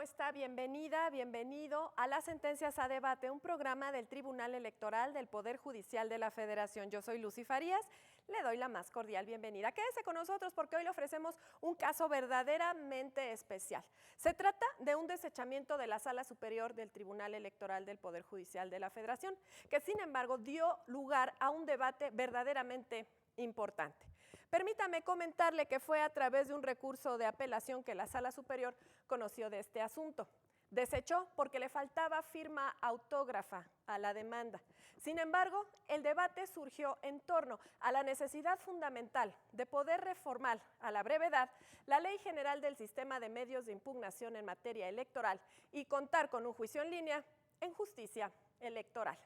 está? Bienvenida, bienvenido a Las Sentencias a Debate, un programa del Tribunal Electoral del Poder Judicial de la Federación. Yo soy Lucy Farías, le doy la más cordial bienvenida. Quédese con nosotros porque hoy le ofrecemos un caso verdaderamente especial. Se trata de un desechamiento de la Sala Superior del Tribunal Electoral del Poder Judicial de la Federación, que sin embargo dio lugar a un debate verdaderamente importante. Permítame comentarle que fue a través de un recurso de apelación que la Sala Superior conoció de este asunto. Desechó porque le faltaba firma autógrafa a la demanda. Sin embargo, el debate surgió en torno a la necesidad fundamental de poder reformar a la brevedad la Ley General del Sistema de Medios de Impugnación en materia electoral y contar con un juicio en línea en justicia electoral.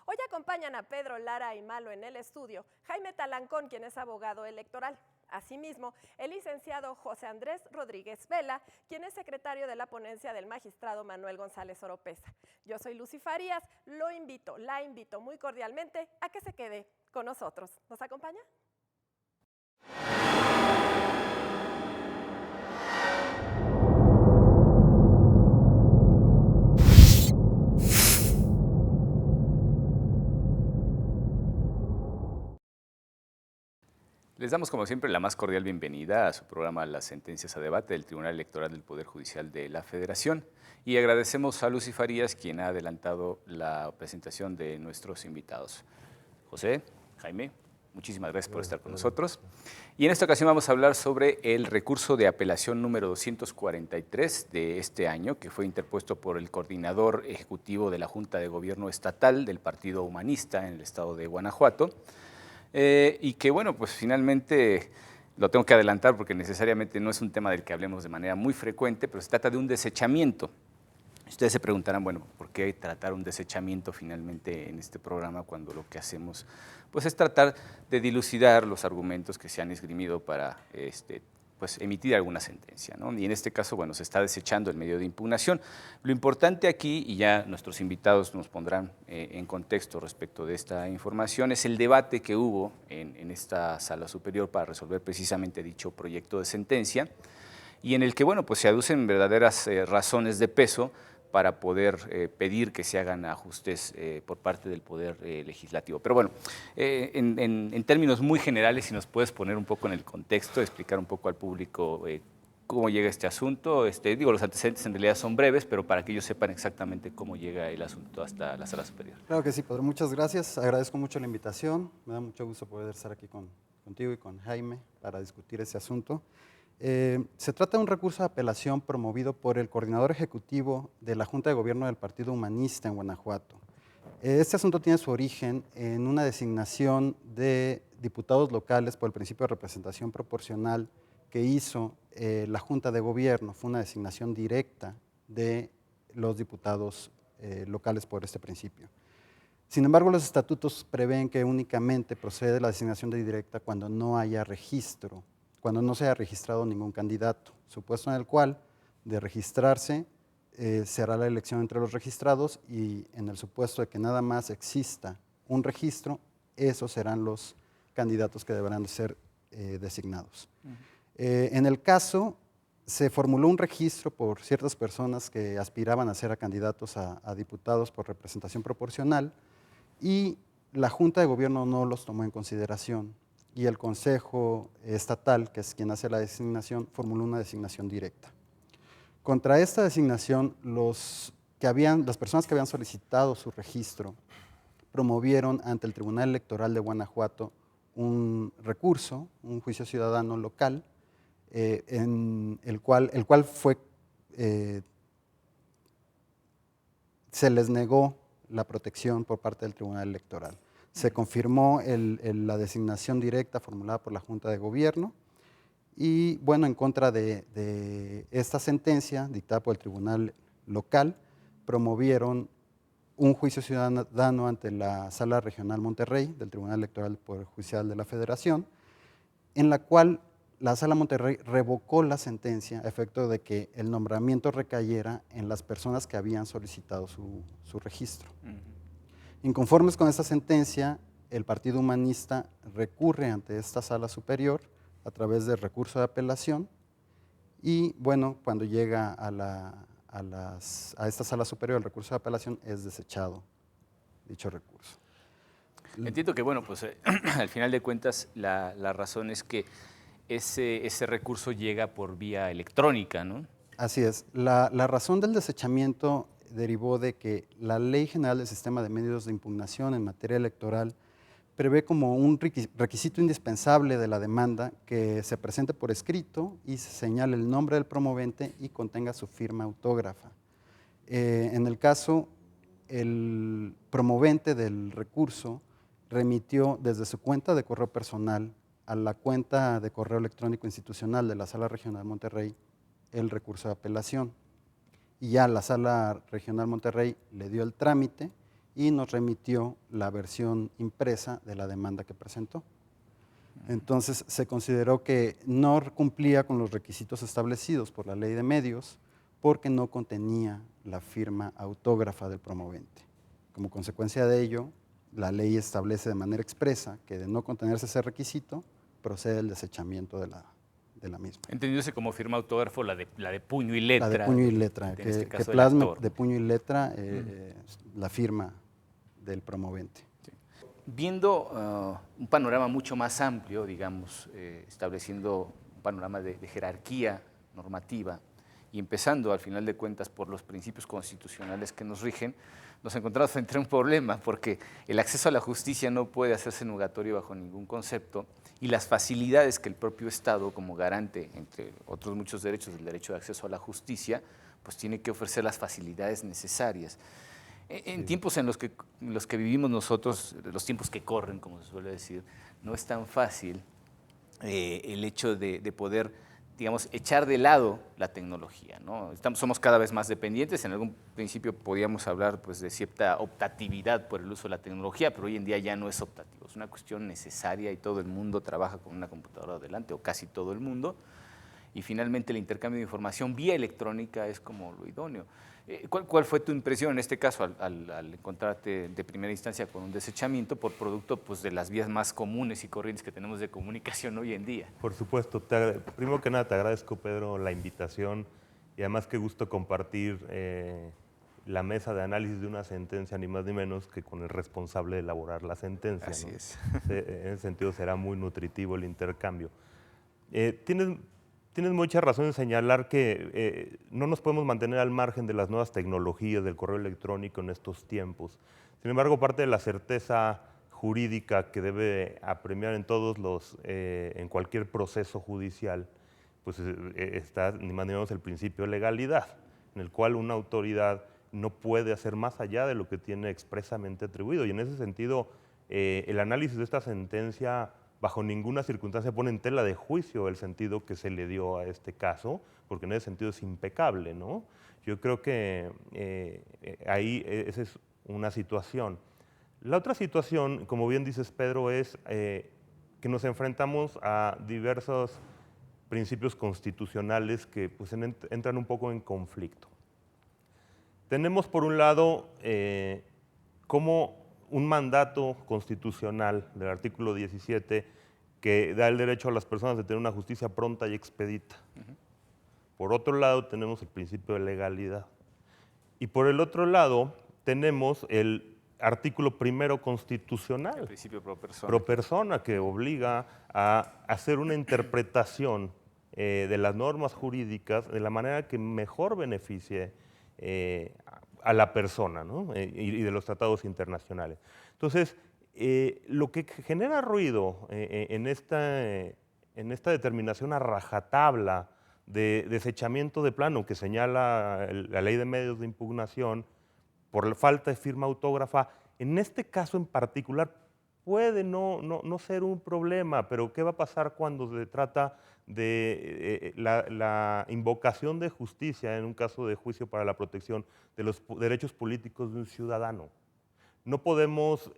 Hoy acompañan a Pedro Lara y Malo en el estudio, Jaime Talancón, quien es abogado electoral. Asimismo, el licenciado José Andrés Rodríguez Vela, quien es secretario de la ponencia del magistrado Manuel González Oropeza. Yo soy Lucy Farías, la invito muy cordialmente a que se quede con nosotros. ¿Nos acompaña? Les damos como siempre la más cordial bienvenida a su programa Las Sentencias a Debate del Tribunal Electoral del Poder Judicial de la Federación y agradecemos a Lucy Farías quien ha adelantado la presentación de nuestros invitados. José, Jaime, muchísimas gracias por estar con nosotros. Y en esta ocasión vamos a hablar sobre el recurso de apelación número 243 de este año, que fue interpuesto por el coordinador ejecutivo de la Junta de Gobierno Estatal del Partido Humanista en el estado de Guanajuato, y que bueno, pues finalmente lo tengo que adelantar porque necesariamente no es un tema del que hablemos de manera muy frecuente, pero se trata de un desechamiento. Ustedes se preguntarán, bueno, ¿por qué tratar un desechamiento finalmente en este programa cuando lo que hacemos pues, es tratar de dilucidar los argumentos que se han esgrimido para pues, emitir alguna sentencia, ¿no? Y en este caso, bueno, se está desechando el medio de impugnación. Lo importante aquí, y ya nuestros invitados nos pondrán en contexto respecto de esta información, es el debate que hubo en esta sala superior para resolver precisamente dicho proyecto de sentencia, y en el que, bueno, pues se aducen verdaderas razones de peso para poder pedir que se hagan ajustes por parte del Poder Legislativo. Pero bueno, en términos muy generales, si nos puedes poner un poco en el contexto, explicar un poco al público cómo llega este asunto. Digo, los antecedentes en realidad son breves, pero para que ellos sepan exactamente cómo llega el asunto hasta la Sala Superior. Claro que sí, Pedro. Muchas gracias. Agradezco mucho la invitación. Me da mucho gusto poder estar aquí contigo y con Jaime para discutir ese asunto. Se trata de un recurso de apelación promovido por el coordinador ejecutivo de la Junta de Gobierno del Partido Humanista en Guanajuato. Este asunto tiene su origen en una designación de diputados locales por el principio de representación proporcional que hizo la Junta de Gobierno. Fue una designación directa de los diputados locales por este principio. Sin embargo, los estatutos prevén que únicamente procede la designación de directa cuando no haya registro, cuando no se haya registrado ningún candidato, supuesto en el cual, de registrarse, se hará la elección entre los registrados y en el supuesto de que nada más exista un registro, esos serán los candidatos que deberán de ser designados. En el caso, se formuló un registro por ciertas personas que aspiraban a ser candidatos a diputados por representación proporcional y la Junta de Gobierno no los tomó en consideración y el Consejo Estatal, que es quien hace la designación, formuló una designación directa. Contra esta designación, las personas que habían solicitado su registro promovieron ante el Tribunal Electoral de Guanajuato un recurso, un juicio ciudadano local, en el cual se les negó la protección por parte del Tribunal Electoral. Se confirmó la designación directa formulada por la Junta de Gobierno y, bueno, en contra de esta sentencia dictada por el Tribunal Local, promovieron un juicio ciudadano ante la Sala Regional Monterrey del Tribunal Electoral del Poder Judicial de la Federación, en la cual la Sala Monterrey revocó la sentencia a efecto de que el nombramiento recayera en las personas que habían solicitado su registro. Inconformes con esta sentencia, el Partido Humanista recurre ante esta Sala Superior a través del recurso de apelación y, bueno, cuando llega a a esta sala superior el recurso de apelación, es desechado dicho recurso. Entiendo que, bueno, pues al final de cuentas la razón es que ese recurso llega por vía electrónica, ¿no? Así es. La razón del desechamiento derivó de que la Ley General del Sistema de Medios de Impugnación en materia electoral prevé como un requisito indispensable de la demanda que se presente por escrito y se señale el nombre del promovente y contenga su firma autógrafa. En el caso, el promovente del recurso remitió desde su cuenta de correo personal a la cuenta de correo electrónico institucional de la Sala Regional Monterrey el recurso de apelación. Y ya la Sala Regional Monterrey le dio el trámite y nos remitió la versión impresa de la demanda que presentó. Entonces se consideró que no cumplía con los requisitos establecidos por la Ley de Medios porque no contenía la firma autógrafa del promovente. Como consecuencia de ello, la ley establece de manera expresa que de no contenerse ese requisito, procede el desechamiento de la misma. Entendiéndose como firma autógrafo la de puño y letra. La de puño y letra, en este caso que plasme del actor, de puño y letra la firma del promovente. Sí. Viendo un panorama mucho más amplio, digamos, estableciendo un panorama de jerarquía normativa y empezando al final de cuentas por los principios constitucionales que nos rigen, nos encontramos frente a un problema porque el acceso a la justicia no puede hacerse nugatorio bajo ningún concepto y las facilidades que el propio Estado, como garante, entre otros muchos derechos, del derecho de acceso a la justicia, pues tiene que ofrecer las facilidades necesarias. En tiempos en los que vivimos nosotros, los tiempos que corren, como se suele decir, no es tan fácil el hecho de poder, digamos, echar de lado la tecnología, ¿no? Somos cada vez más dependientes. En algún principio podíamos hablar pues, de cierta optatividad por el uso de la tecnología, pero hoy en día ya no es optativo, es una cuestión necesaria y todo el mundo trabaja con una computadora adelante, o casi todo el mundo, y finalmente el intercambio de información vía electrónica es como lo idóneo. ¿Cuál fue tu impresión en este caso al encontrarte de primera instancia con un desechamiento por producto pues, de las vías más comunes y corrientes que tenemos de comunicación hoy en día? Por supuesto. Primero que nada te agradezco, Pedro, la invitación y además qué gusto compartir la mesa de análisis de una sentencia, ni más ni menos que con el responsable de elaborar la sentencia. Así ¿no? es. En ese sentido será muy nutritivo el intercambio. Tienes mucha razón en señalar que no nos podemos mantener al margen de las nuevas tecnologías, del correo electrónico en estos tiempos. Sin embargo, parte de la certeza jurídica que debe apremiar en cualquier proceso judicial, pues está ni más ni menos el principio de legalidad, en el cual una autoridad no puede hacer más allá de lo que tiene expresamente atribuido. Y en ese sentido, el análisis de esta sentencia bajo ninguna circunstancia pone en tela de juicio el sentido que se le dio a este caso, porque en ese sentido es impecable, ¿no? Yo creo que ahí esa es una situación. La otra situación, como bien dices, Pedro, es que nos enfrentamos a diversos principios constitucionales que pues, entran un poco en conflicto. Tenemos, por un lado, como un mandato constitucional del artículo 17 que da el derecho a las personas de tener una justicia pronta y expedita. Por otro lado, tenemos el principio de legalidad. Y por el otro lado, tenemos el artículo primero constitucional. El principio pro persona. Pro persona, que obliga a hacer una interpretación de las normas jurídicas de la manera que mejor beneficie a la persona, ¿no? Y de los tratados internacionales. Entonces, lo que genera ruido en esta determinación a rajatabla de desechamiento de plano que señala la Ley de Medios de Impugnación por la falta de firma autógrafa, en este caso en particular puede no ser un problema, pero ¿qué va a pasar cuando se trata de la invocación de justicia en un caso de juicio para la protección de los derechos políticos de un ciudadano? No podemos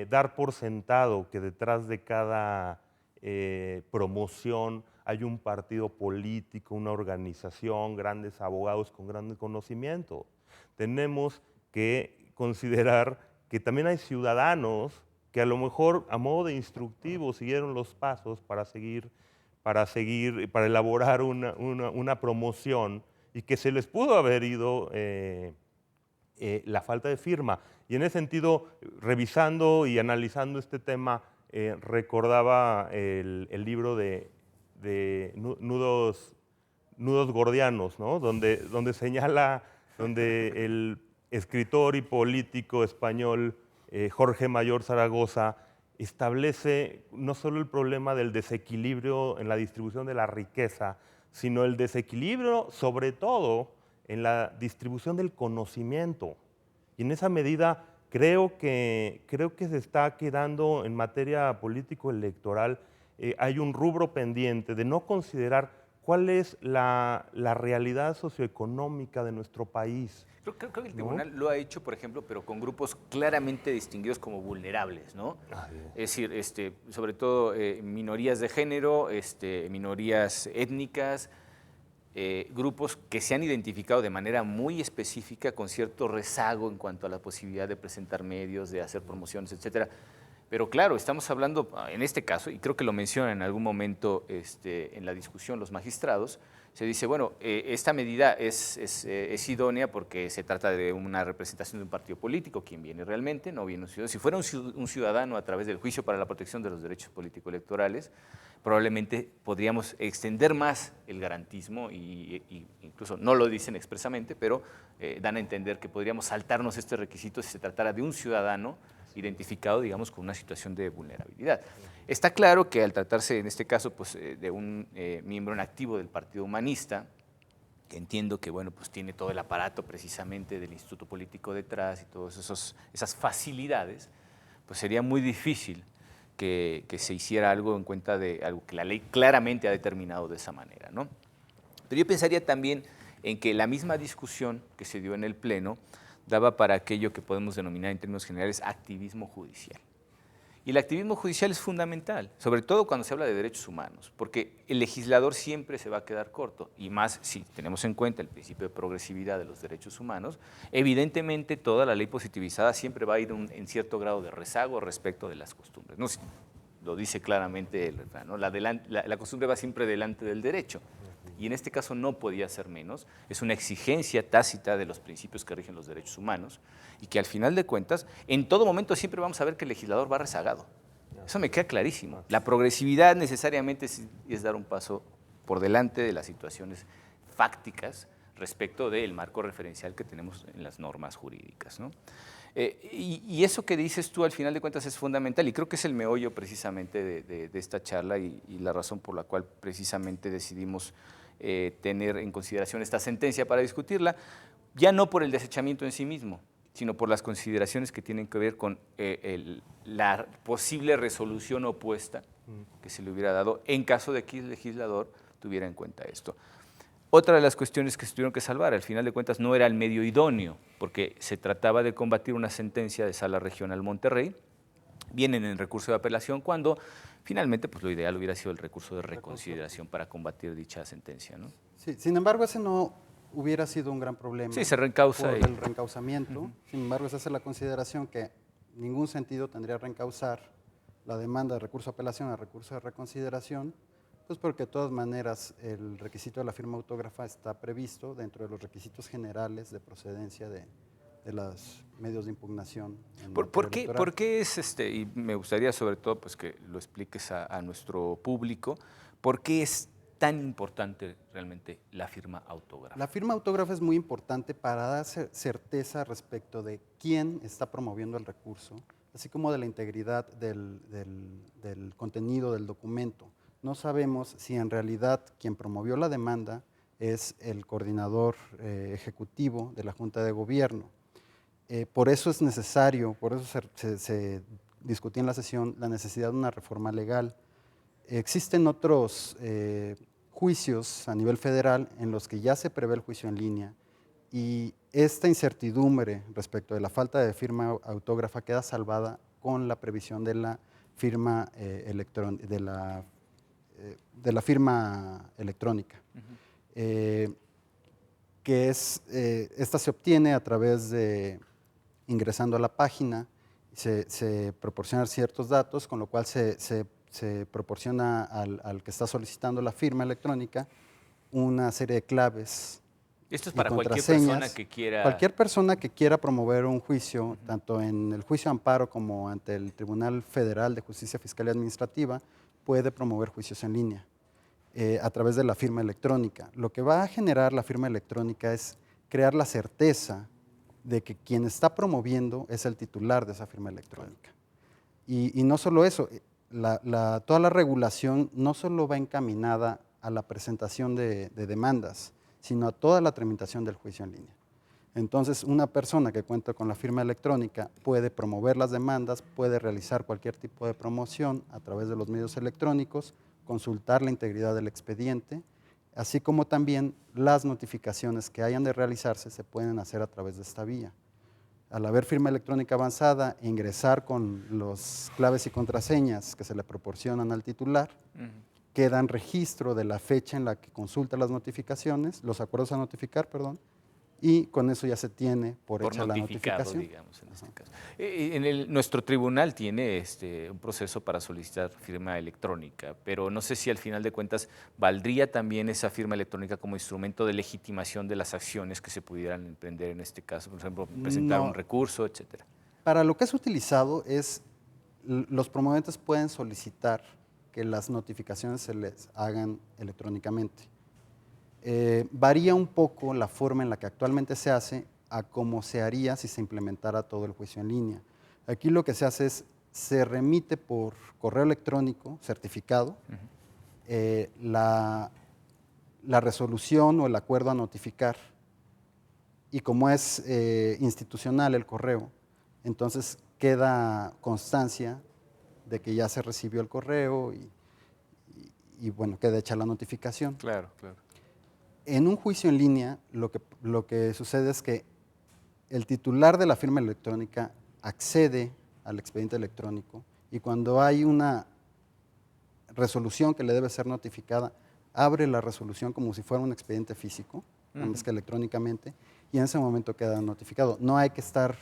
dar por sentado que detrás de cada promoción hay un partido político, una organización, grandes abogados con gran conocimiento. Tenemos que considerar que también hay ciudadanos que a lo mejor a modo de instructivo siguieron los pasos para elaborar una promoción y que se les pudo haber ido la falta de firma. Y en ese sentido, revisando y analizando este tema, recordaba el libro de Nudos Gordianos, ¿no? donde señala, donde el escritor y político español Jorge Mayor Zaragoza establece no solo el problema del desequilibrio en la distribución de la riqueza, sino el desequilibrio sobre todo en la distribución del conocimiento. Y en esa medida creo que se está quedando en materia político-electoral, hay un rubro pendiente de no considerar cuál es la realidad socioeconómica de nuestro país. Creo que el tribunal lo ha hecho, por ejemplo, pero con grupos claramente distinguidos como vulnerables, ¿no? Es decir, sobre todo minorías de género, minorías étnicas, grupos que se han identificado de manera muy específica con cierto rezago en cuanto a la posibilidad de presentar medios, de hacer promociones, etcétera. Pero claro, estamos hablando, en este caso, y creo que lo mencionan en algún momento en la discusión los magistrados, se dice, bueno, esta medida es idónea porque se trata de una representación de un partido político, quien viene realmente, no viene un ciudadano. Si fuera un ciudadano a través del juicio para la protección de los derechos político-electorales, probablemente podríamos extender más el garantismo, y incluso no lo dicen expresamente, pero dan a entender que podríamos saltarnos este requisito si se tratara de un ciudadano identificado, digamos, con una situación de vulnerabilidad. Está claro que al tratarse, en este caso, pues, de un miembro en activo del Partido Humanista, que entiendo que, bueno, pues tiene todo el aparato precisamente del Instituto Político detrás y todas esas facilidades, pues sería muy difícil que se hiciera algo en cuenta de algo que la ley claramente ha determinado de esa manera, ¿no? Pero yo pensaría también en que la misma discusión que se dio en el Pleno daba para aquello que podemos denominar en términos generales activismo judicial. Y el activismo judicial es fundamental, sobre todo cuando se habla de derechos humanos, porque el legislador siempre se va a quedar corto, y más si tenemos en cuenta el principio de progresividad de los derechos humanos, evidentemente toda la ley positivizada siempre va a ir en cierto grado de rezago respecto de las costumbres. No, lo dice claramente el refrán, ¿no? La costumbre va siempre delante del derecho. Y en este caso no podía ser menos, es una exigencia tácita de los principios que rigen los derechos humanos y que al final de cuentas, en todo momento siempre vamos a ver que el legislador va rezagado. Eso me queda clarísimo. La progresividad necesariamente es dar un paso por delante de las situaciones fácticas respecto del marco referencial que tenemos en las normas jurídicas, ¿no? Y eso que dices tú al final de cuentas es fundamental y creo que es el meollo precisamente de esta charla y la razón por la cual precisamente decidimos tener en consideración esta sentencia para discutirla, ya no por el desechamiento en sí mismo, sino por las consideraciones que tienen que ver con la posible resolución opuesta que se le hubiera dado en caso de que el legislador tuviera en cuenta esto. Otra de las cuestiones que se tuvieron que salvar, al final de cuentas, no era el medio idóneo, porque se trataba de combatir una sentencia de Sala Regional Monterrey, vienen en recurso de apelación cuando finalmente pues, lo ideal hubiera sido el recurso de reconsideración para combatir dicha sentencia, ¿no? Sí, sin embargo, ese no hubiera sido un gran problema. Sí, se reencausa. Por el reencausamiento. Sin embargo, se hace la consideración que en ningún sentido tendría reencausar la demanda de recurso de apelación a recurso de reconsideración, pues porque de todas maneras el requisito de la firma autógrafa está previsto dentro de los requisitos generales de procedencia de los medios de impugnación. ¿Por qué es, y me gustaría sobre todo pues, que lo expliques a nuestro público, por qué es tan importante realmente la firma autógrafa? La firma autógrafa es muy importante para dar certeza respecto de quién está promoviendo el recurso, así como de la integridad del contenido del documento. No sabemos si en realidad quien promovió la demanda es el coordinador ejecutivo de la Junta de Gobierno. Por eso es necesario, por eso se discutía en la sesión la necesidad de una reforma legal. Existen otros juicios a nivel federal en los que ya se prevé el juicio en línea y esta incertidumbre respecto de la falta de firma autógrafa queda salvada con la previsión de la firma firma electrónica, que esta se obtiene a través de ingresando a la página, se proporcionan ciertos datos, con lo cual se proporciona al que está solicitando la firma electrónica una serie de claves Esto es y para cualquier contraseñas. persona que quiera... Cualquier persona que quiera promover un juicio, tanto en el juicio de amparo como ante el Tribunal Federal de Justicia Fiscal y Administrativa, puede promover juicios en línea a través de la firma electrónica. Lo que va a generar la firma electrónica es crear la certeza de que quien está promoviendo es el titular de esa firma electrónica. Y no solo eso, toda la regulación no solo va encaminada a la presentación de demandas, sino a toda la tramitación del juicio en línea. Entonces, una persona que cuenta con la firma electrónica puede promover las demandas, puede realizar cualquier tipo de promoción a través de los medios electrónicos, consultar la integridad del expediente, así como también las notificaciones que hayan de realizarse se pueden hacer a través de esta vía. Al haber firma electrónica avanzada, ingresar con las claves y contraseñas que se le proporcionan al titular, quedan registro de la fecha en la que consulta las notificaciones, los acuerdos a notificar, perdón, y con eso ya se tiene por hecha la notificación. Digamos, en este caso. Nuestro tribunal tiene un proceso para solicitar firma electrónica, pero no sé si al final de cuentas valdría también esa firma electrónica como instrumento de legitimación de las acciones que se pudieran emprender en este caso, por ejemplo, presentar un recurso, etcétera. Para lo que es utilizado es, los promoventes pueden solicitar que las notificaciones se les hagan electrónicamente. Varía un poco la forma en la que actualmente se hace a cómo se haría si se implementara todo el juicio en línea. Aquí lo que se hace es, se remite por correo electrónico certificado la resolución o el acuerdo a notificar, y como es institucional el correo, entonces queda constancia de que ya se recibió el correo y bueno, queda hecha la notificación. Claro, claro. En un juicio en línea, lo que sucede es que el titular de la firma electrónica accede al expediente electrónico y cuando hay una resolución que le debe ser notificada, abre la resolución como si fuera un expediente físico, nada más que electrónicamente, y en ese momento queda notificado. No hay que estar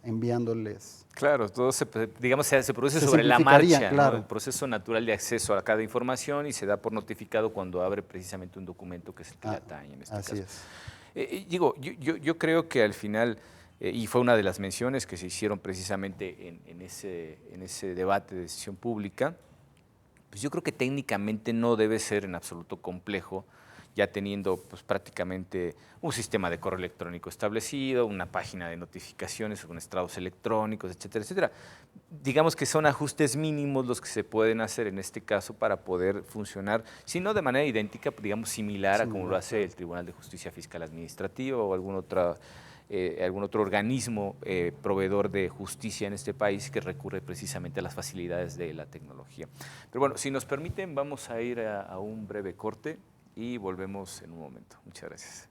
enviándoles. Claro, todo se produce sobre la marcha, claro. ¿no? El proceso natural de acceso a cada información y se da por notificado cuando abre precisamente un documento que es el que le atañe en este caso. Así es. Yo creo que al final, y fue una de las menciones que se hicieron precisamente en ese debate de decisión pública, pues yo creo que técnicamente no debe ser en absoluto complejo, ya teniendo pues, prácticamente un sistema de correo electrónico establecido, una página de notificaciones con estrados electrónicos, etcétera, etcétera. Digamos que son ajustes mínimos los que se pueden hacer en este caso para poder funcionar, si no de manera idéntica, digamos similar a como lo hace el Tribunal de Justicia Fiscal Administrativa o algún otro organismo proveedor de justicia en este país que recurre precisamente a las facilidades de la tecnología. Pero bueno, si nos permiten, vamos a ir a un breve corte y volvemos en un momento. Muchas gracias.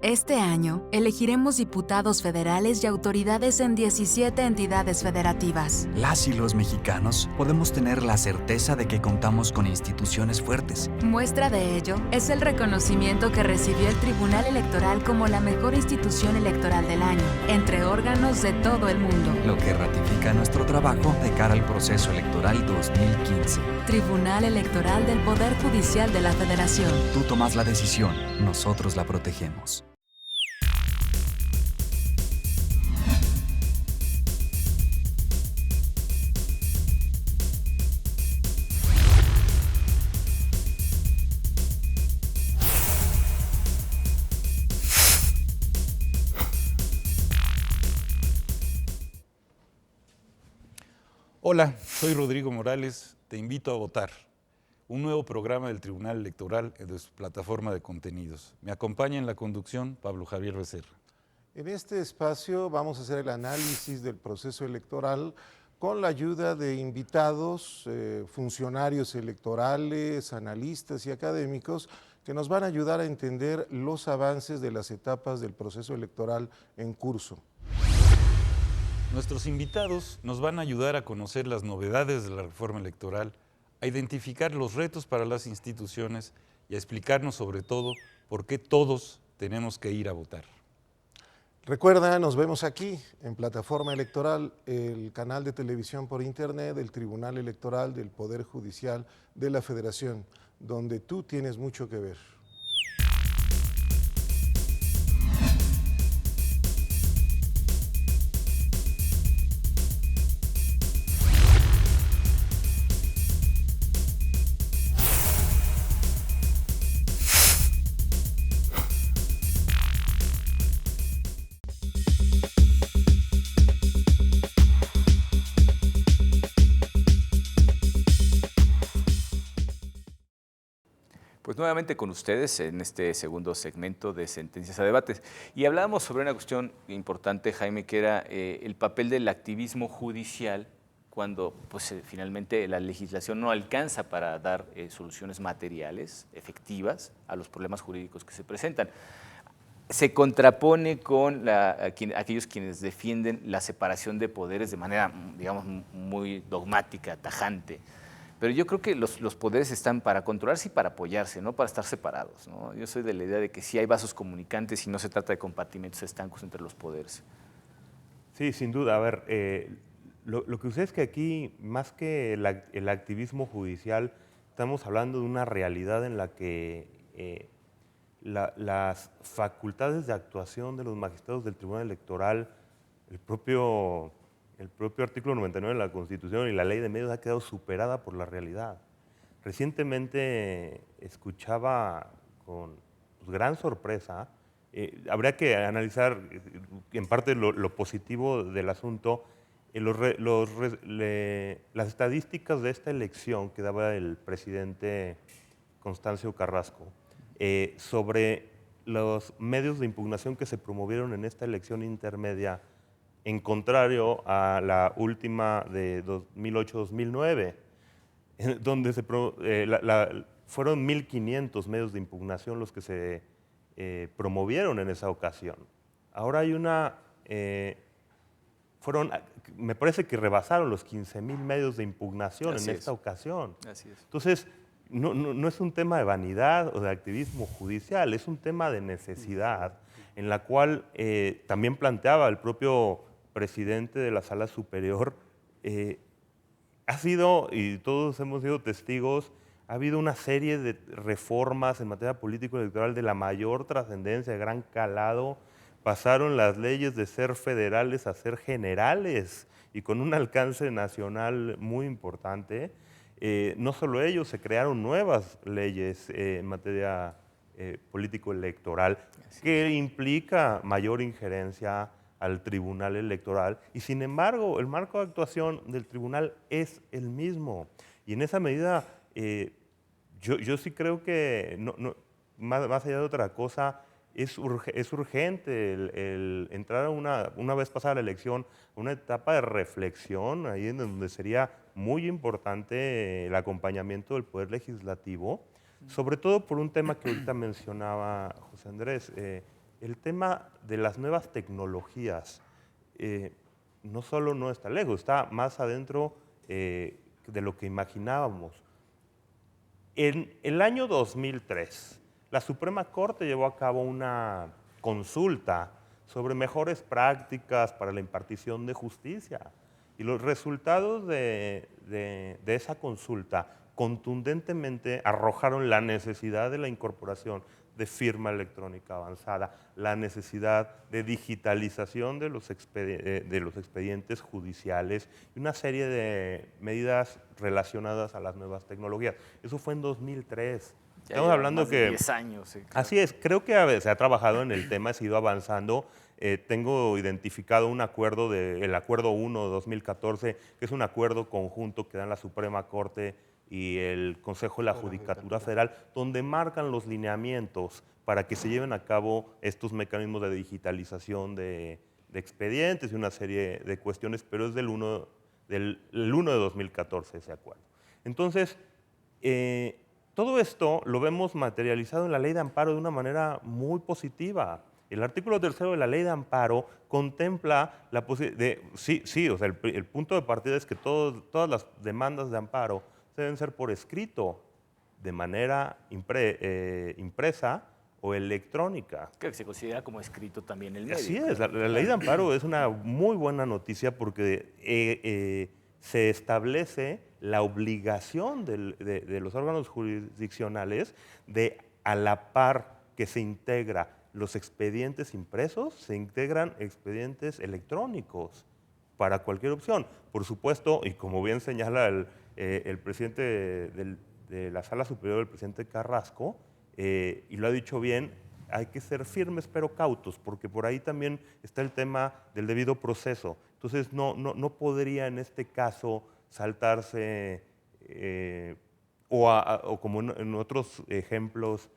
Este año, elegiremos diputados federales y autoridades en 17 entidades federativas. Las y los mexicanos podemos tener la certeza de que contamos con instituciones fuertes. Muestra de ello es el reconocimiento que recibió el Tribunal Electoral como la mejor institución electoral del año, entre órganos de todo el mundo. Lo que ratifica nuestro trabajo de cara al proceso electoral 2015. Tribunal Electoral del Poder Judicial de la Federación. Tú tomas la decisión, nosotros la protegemos. Hola, soy Rodrigo Morales, te invito a votar. Un nuevo programa del Tribunal Electoral en su plataforma de contenidos. Me acompaña en la conducción Pablo Javier Becerra. En este espacio vamos a hacer el análisis del proceso electoral con la ayuda de invitados, funcionarios electorales, analistas y académicos que nos van a ayudar a entender los avances de las etapas del proceso electoral en curso. Nuestros invitados nos van a ayudar a conocer las novedades de la reforma electoral, a identificar los retos para las instituciones y a explicarnos sobre todo por qué todos tenemos que ir a votar. Recuerda, nos vemos aquí en Plataforma Electoral, el canal de televisión por internet del Tribunal Electoral del Poder Judicial de la Federación, donde tú tienes mucho que ver. Pues nuevamente con ustedes en este segundo segmento de Sentencias a Debates. Y hablábamos sobre una cuestión importante, Jaime, que era el papel del activismo judicial cuando pues, finalmente la legislación no alcanza para dar soluciones materiales efectivas a los problemas jurídicos que se presentan. Se contrapone con aquellos quienes defienden la separación de poderes de manera, digamos, muy dogmática, tajante. Pero yo creo que los poderes están para controlarse y para apoyarse, no para estar separados, ¿no? Yo soy de la idea de que sí hay vasos comunicantes y no se trata de compartimentos estancos entre los poderes. Sí, sin duda. A ver, lo que sucede es que aquí, más que el activismo judicial, estamos hablando de una realidad en la que las facultades de actuación de los magistrados del Tribunal Electoral, el propio artículo 99 de la Constitución y la ley de medios ha quedado superada por la realidad. Recientemente escuchaba con gran sorpresa, habría que analizar en parte lo positivo del asunto, las estadísticas de esta elección que daba el presidente Constancio Carrasco sobre los medios de impugnación que se promovieron en esta elección intermedia, en contrario a la última de 2008-2009, donde fueron 1.500 medios de impugnación los que se promovieron en esa ocasión. Ahora hay me parece que rebasaron los 15.000 medios de impugnación en esta ocasión. Así es. Entonces, no es un tema de vanidad o de activismo judicial, es un tema de necesidad en la cual también planteaba el propio presidente de la Sala Superior, ha sido, y todos hemos sido testigos, ha habido una serie de reformas en materia político-electoral de la mayor trascendencia, de gran calado. Pasaron las leyes de ser federales a ser generales y con un alcance nacional muy importante. No solo ellos, se crearon nuevas leyes en materia político-electoral que implica mayor injerencia al Tribunal Electoral y sin embargo el marco de actuación del Tribunal es el mismo y en esa medida yo sí creo que más allá de otra cosa es urgente el entrar a una vez pasada la elección, una etapa de reflexión ahí en donde sería muy importante el acompañamiento del Poder Legislativo, sobre todo por un tema que ahorita mencionaba José Andrés, el tema de las nuevas tecnologías. No solo no está lejos, está más adentro de lo que imaginábamos. En el año 2003, la Suprema Corte llevó a cabo una consulta sobre mejores prácticas para la impartición de justicia. Y los resultados de esa consulta contundentemente arrojaron la necesidad de la incorporación de firma electrónica avanzada, la necesidad de digitalización de los expedientes judiciales y una serie de medidas relacionadas a las nuevas tecnologías. Eso fue en 2003. Estamos hablando más de 10 años. Sí, claro. Así es, creo que se ha trabajado en el tema, se ha ido avanzando. Tengo identificado un acuerdo, el Acuerdo 1 de 2014, que es un acuerdo conjunto que dan la Suprema Corte y el Consejo de la Judicatura Federal, donde marcan los lineamientos para que se lleven a cabo estos mecanismos de digitalización de expedientes y una serie de cuestiones, pero es del 1 de 2014 ese acuerdo. Entonces, todo esto lo vemos materializado en la Ley de Amparo de una manera muy positiva. El artículo 3 de la Ley de Amparo contempla la posibilidad o sea, el punto de partida es que todas las demandas de amparo deben ser por escrito, de manera impresa o electrónica. Que se considera como escrito también el medio. Así es, la ley de amparo es una muy buena noticia porque se establece la obligación de los órganos jurisdiccionales de, a la par que se integra los expedientes impresos, se integran expedientes electrónicos para cualquier opción. Por supuesto, y como bien señala el presidente de la Sala Superior, el presidente Carrasco, y lo ha dicho bien, hay que ser firmes pero cautos, porque por ahí también está el tema del debido proceso. Entonces, no podría en este caso saltarse, o como en otros ejemplos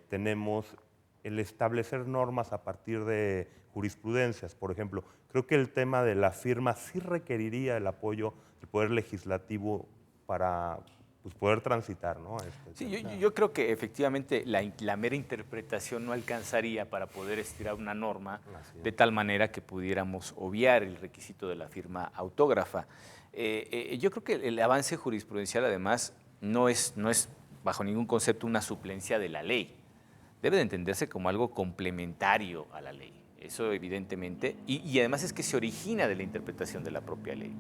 tenemos, el establecer normas a partir de jurisprudencias. Por ejemplo, creo que el tema de la firma sí requeriría el apoyo del Poder Legislativo para poder transitar, ¿no? Sí, yo creo que efectivamente la mera interpretación no alcanzaría para poder estirar una norma de tal manera que pudiéramos obviar el requisito de la firma autógrafa. Yo creo que el avance jurisprudencial además no es bajo ningún concepto una suplencia de la ley. Debe de entenderse como algo complementario a la ley. Eso evidentemente, y además es que se origina de la interpretación de la propia ley.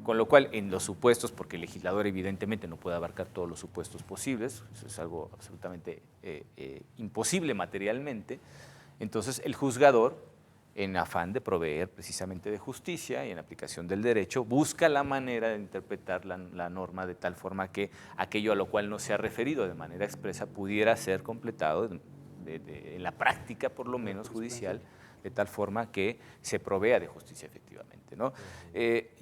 Con lo cual, en los supuestos, porque el legislador evidentemente no puede abarcar todos los supuestos posibles, eso es algo absolutamente imposible materialmente, entonces el juzgador, en afán de proveer precisamente de justicia y en aplicación del derecho, busca la manera de interpretar la norma de tal forma que aquello a lo cual no se ha referido de manera expresa pudiera ser completado en la práctica, por lo menos judicial, de tal forma que se provea de justicia efectivamente, ¿no?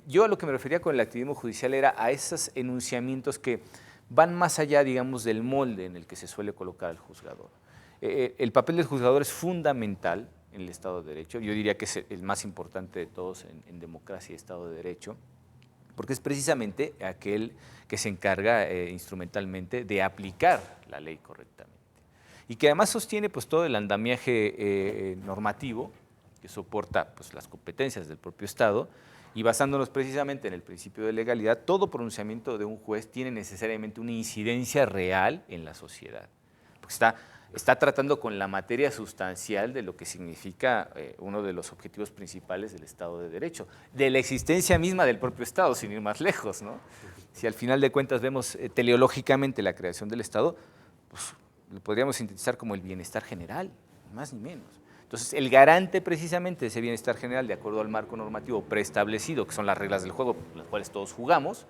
Yo a lo que me refería con el activismo judicial era a esos enunciamientos que van más allá, digamos, del molde en el que se suele colocar al juzgador. El papel del juzgador es fundamental en el Estado de Derecho, yo diría que es el más importante de todos en democracia y Estado de Derecho, porque es precisamente aquel que se encarga instrumentalmente de aplicar la ley correctamente. Y que además sostiene pues, todo el andamiaje normativo que soporta pues, las competencias del propio Estado, y basándonos precisamente en el principio de legalidad, todo pronunciamiento de un juez tiene necesariamente una incidencia real en la sociedad, porque está tratando con la materia sustancial de lo que significa uno de los objetivos principales del Estado de Derecho, de la existencia misma del propio Estado, sin ir más lejos, ¿no? Si al final de cuentas vemos teleológicamente la creación del Estado, pues lo podríamos sintetizar como el bienestar general, ni más ni menos. Entonces, el garante precisamente de ese bienestar general, de acuerdo al marco normativo preestablecido, que son las reglas del juego, por las cuales todos jugamos,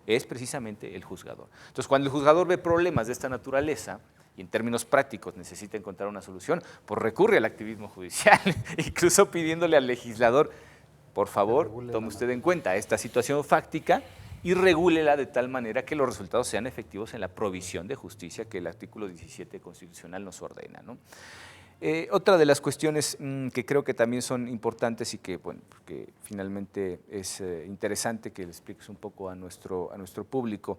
es precisamente el juzgador. Entonces, cuando el juzgador ve problemas de esta naturaleza, y en términos prácticos necesita encontrar una solución, pues recurre al activismo judicial, incluso pidiéndole al legislador, por favor, tome usted en cuenta esta situación fáctica y regúlela de tal manera que los resultados sean efectivos en la provisión de justicia que el artículo 17 constitucional nos ordena, ¿no? Otra de las cuestiones que creo que también son importantes y que, bueno, que finalmente es interesante que le expliques un poco a nuestro público,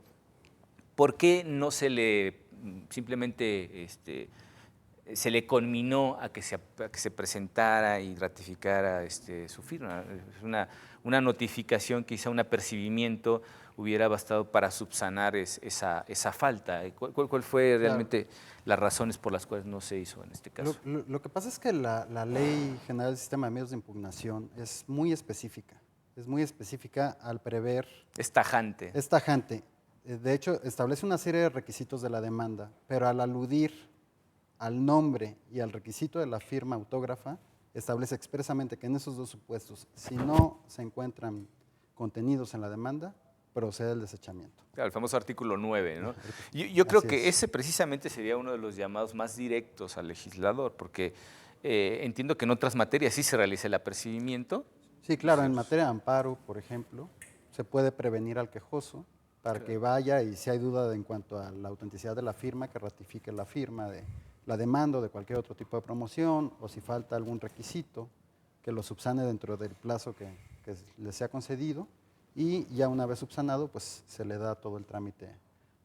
¿por qué no se le simplemente se le conminó a que se presentara y ratificara su firma? Es una notificación, quizá un apercibimiento hubiera bastado para subsanar esa falta. ¿Cuál fue realmente las razones por las cuales no se hizo en este caso? Lo que pasa es que la Ley General del Sistema de Medios de Impugnación es muy específica al prever… Es tajante. Es tajante. De hecho, establece una serie de requisitos de la demanda, pero al aludir al nombre y al requisito de la firma autógrafa, establece expresamente que en esos dos supuestos, si no se encuentran contenidos en la demanda, procede el desechamiento. Claro, el famoso artículo 9, ¿no? Yo creo que ese precisamente sería uno de los llamados más directos al legislador, porque entiendo que en otras materias sí se realiza el apercibimiento. Sí, claro, en materia de amparo, por ejemplo, se puede prevenir al quejoso para que vaya y si hay duda en cuanto a la autenticidad de la firma, que ratifique la firma de la demanda o de cualquier otro tipo de promoción, o si falta algún requisito, que lo subsane dentro del plazo que le sea concedido, y ya una vez subsanado, pues se le da todo el trámite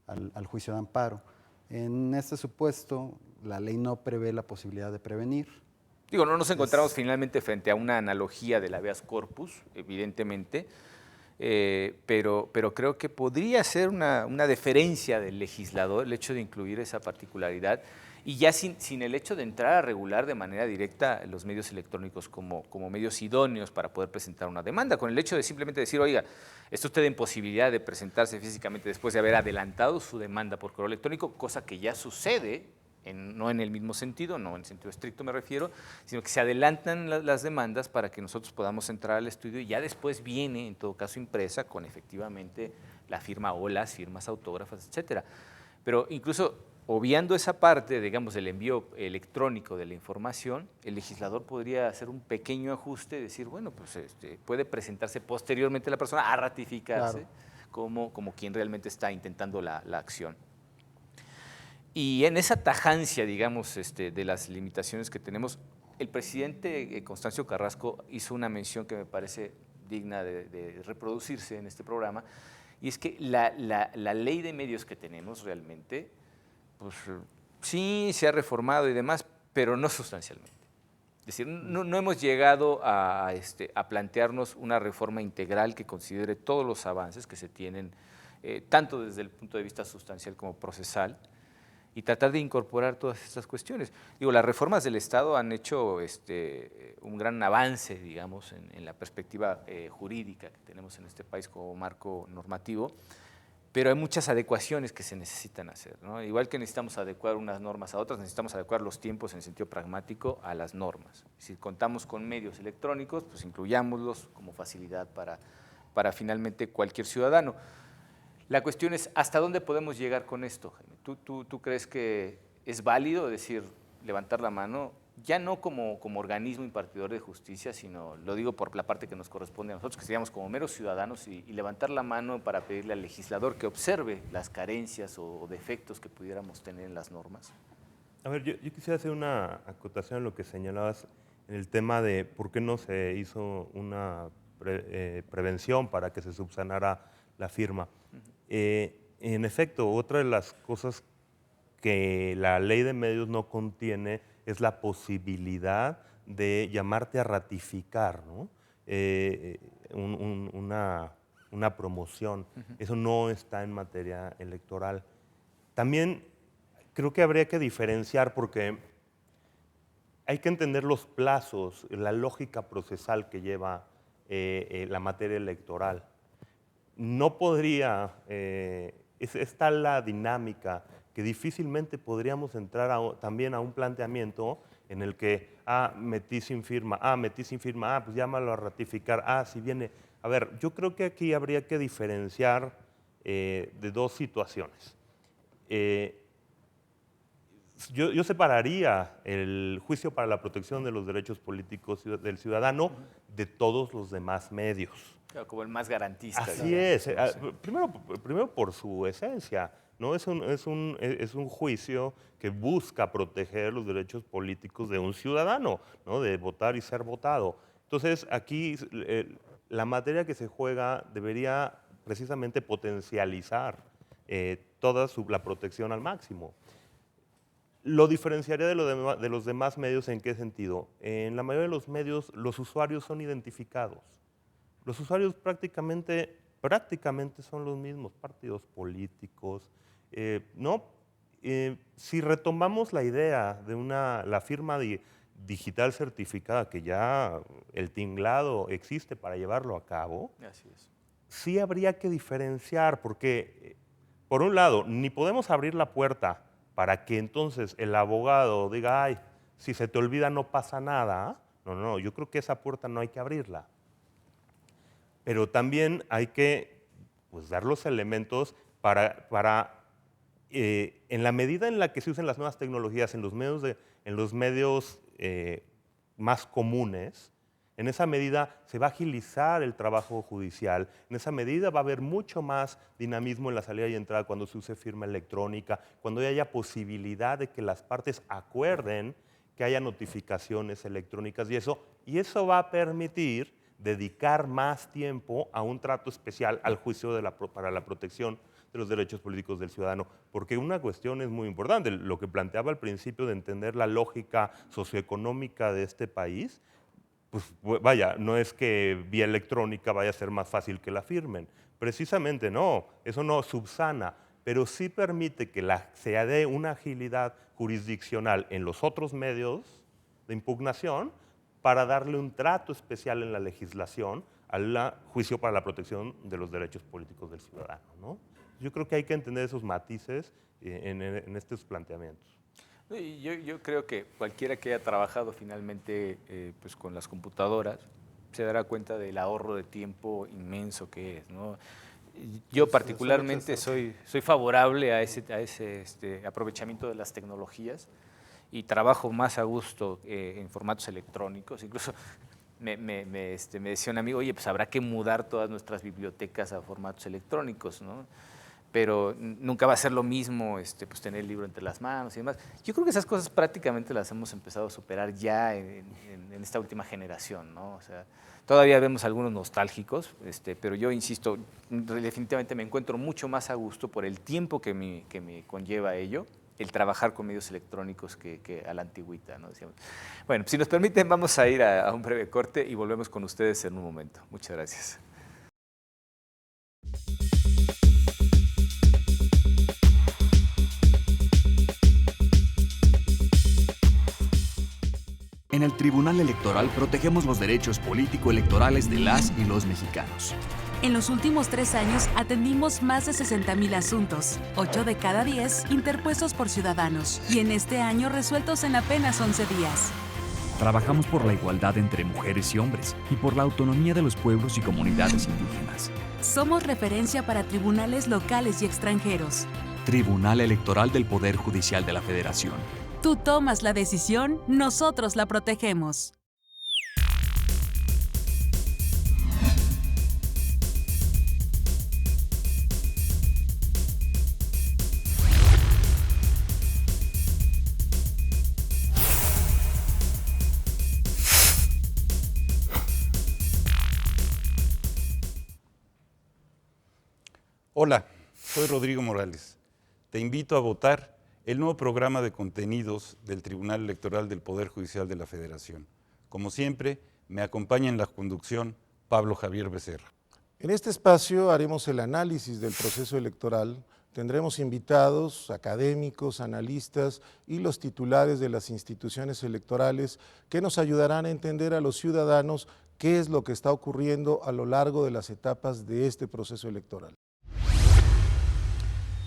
al juicio de amparo. En este supuesto, la ley no prevé la posibilidad de prevenir. Digo, no nos encontramos finalmente frente a una analogía del habeas corpus, evidentemente, pero creo que podría ser una deferencia del legislador el hecho de incluir esa particularidad y ya sin el hecho de entrar a regular de manera directa los medios electrónicos como medios idóneos para poder presentar una demanda, con el hecho de simplemente decir, oiga, está usted en posibilidad de presentarse físicamente después de haber adelantado su demanda por correo electrónico, cosa que ya sucede, no en el mismo sentido, no en el sentido estricto me refiero, sino que se adelantan las demandas para que nosotros podamos entrar al estudio y ya después viene, en todo caso, impresa con efectivamente la firma o las firmas autógrafas, etcétera. Pero incluso obviando esa parte, digamos, del envío electrónico de la información, el legislador podría hacer un pequeño ajuste y decir, bueno, pues puede presentarse posteriormente la persona a ratificarse como quien realmente está intentando la acción. Y en esa tajancia, digamos, de las limitaciones que tenemos, el presidente Constancio Carrasco hizo una mención que me parece digna de reproducirse en este programa, y es que la ley de medios que tenemos realmente, pues sí se ha reformado y demás, pero no sustancialmente. Es decir, no hemos llegado a plantearnos una reforma integral que considere todos los avances que se tienen, tanto desde el punto de vista sustancial como procesal, y tratar de incorporar todas estas cuestiones. Digo, las reformas del Estado han hecho un gran avance, digamos, en la perspectiva jurídica que tenemos en este país como marco normativo, pero hay muchas adecuaciones que se necesitan hacer, ¿no? Igual que necesitamos adecuar unas normas a otras, necesitamos adecuar los tiempos en sentido pragmático a las normas. Si contamos con medios electrónicos, pues incluyámoslos como facilidad para finalmente cualquier ciudadano. La cuestión es, ¿hasta dónde podemos llegar con esto, Jaime? ¿Tú crees que es válido decir, levantar la mano, ya no como organismo impartidor de justicia, sino, lo digo por la parte que nos corresponde a nosotros, que seríamos como meros ciudadanos, y levantar la mano para pedirle al legislador que observe las carencias o defectos que pudiéramos tener en las normas? A ver, yo quisiera hacer una acotación en lo que señalabas en el tema de por qué no se hizo una prevención para que se subsanara la firma. En efecto, otra de las cosas que la ley de medios no contiene es la posibilidad de llamarte a ratificar, ¿no? Una promoción. Eso no está en materia electoral. También creo que habría que diferenciar, porque hay que entender los plazos, la lógica procesal que lleva la materia electoral. No podría, es tal la dinámica que difícilmente podríamos entrar también a un planteamiento en el que, metí sin firma, pues llámalo a ratificar, si viene. A ver, yo creo que aquí habría que diferenciar de dos situaciones. Yo separaría el juicio para la protección de los derechos políticos del ciudadano de todos los demás medios. Claro, como el más garantista. Así es. Primero por su esencia, ¿no? Es un juicio que busca proteger los derechos políticos de un ciudadano, ¿no? De votar y ser votado. Entonces, aquí la materia que se juega debería precisamente potencializar toda la protección al máximo. Lo diferenciaría de los demás medios, ¿en qué sentido? En la mayoría de los medios, los usuarios son identificados. Los usuarios prácticamente son los mismos, partidos políticos, ¿no? Si retomamos la idea de la firma digital certificada, que ya el tinglado existe para llevarlo a cabo, así es. Sí habría que diferenciar, porque, por un lado, ni podemos abrir la puerta para que entonces el abogado diga, si se te olvida no pasa nada. No, yo creo que esa puerta no hay que abrirla. Pero también hay que dar los elementos para en la medida en la que se usen las nuevas tecnologías en los medios más comunes, en esa medida se va a agilizar el trabajo judicial, en esa medida va a haber mucho más dinamismo en la salida y entrada cuando se use firma electrónica, cuando haya posibilidad de que las partes acuerden que haya notificaciones electrónicas y eso va a permitir dedicar más tiempo a un trato especial al juicio para la protección de los derechos políticos del ciudadano. Porque una cuestión es muy importante, lo que planteaba al principio de entender la lógica socioeconómica de este país, pues vaya, no es que vía electrónica vaya a ser más fácil que la firmen. Precisamente no, eso no subsana. pero sí permite que se dé una agilidad jurisdiccional en los otros medios de impugnación para darle un trato especial en la legislación al juicio para la protección de los derechos políticos del ciudadano, ¿no? Yo creo que hay que entender esos matices en estos planteamientos. Yo creo que cualquiera que haya trabajado finalmente pues con las computadoras se dará cuenta del ahorro de tiempo inmenso que es, ¿no? Yo particularmente soy favorable a ese aprovechamiento de las tecnologías y trabajo más a gusto en formatos electrónicos. Incluso me decía un amigo, oye, pues habrá que mudar todas nuestras bibliotecas a formatos electrónicos, ¿no? Pero nunca va a ser lo mismo pues tener el libro entre las manos y demás. Yo creo que esas cosas prácticamente las hemos empezado a superar ya en esta última generación, ¿no? O sea, todavía vemos algunos nostálgicos, pero yo insisto, definitivamente me encuentro mucho más a gusto por el tiempo que me conlleva ello, el trabajar con medios electrónicos que a la antigüita, ¿no? Decíamos. Bueno, si nos permiten, vamos a ir a un breve corte y volvemos con ustedes en un momento. Muchas gracias. En el Tribunal Electoral protegemos los derechos político-electorales de las y los mexicanos. En los últimos 3 años atendimos más de 60,000 asuntos, 8 de cada 10 interpuestos por ciudadanos, y en este año resueltos en apenas 11 días. Trabajamos por la igualdad entre mujeres y hombres y por la autonomía de los pueblos y comunidades indígenas. Somos referencia para tribunales locales y extranjeros. Tribunal Electoral del Poder Judicial de la Federación. Tú tomas la decisión, nosotros la protegemos. Hola, soy Rodrigo Morales. Te invito a votar el nuevo programa de contenidos del Tribunal Electoral del Poder Judicial de la Federación. Como siempre, me acompaña en la conducción Pablo Javier Becerra. En este espacio haremos el análisis del proceso electoral. Tendremos invitados, académicos, analistas y los titulares de las instituciones electorales que nos ayudarán a entender a los ciudadanos qué es lo que está ocurriendo a lo largo de las etapas de este proceso electoral.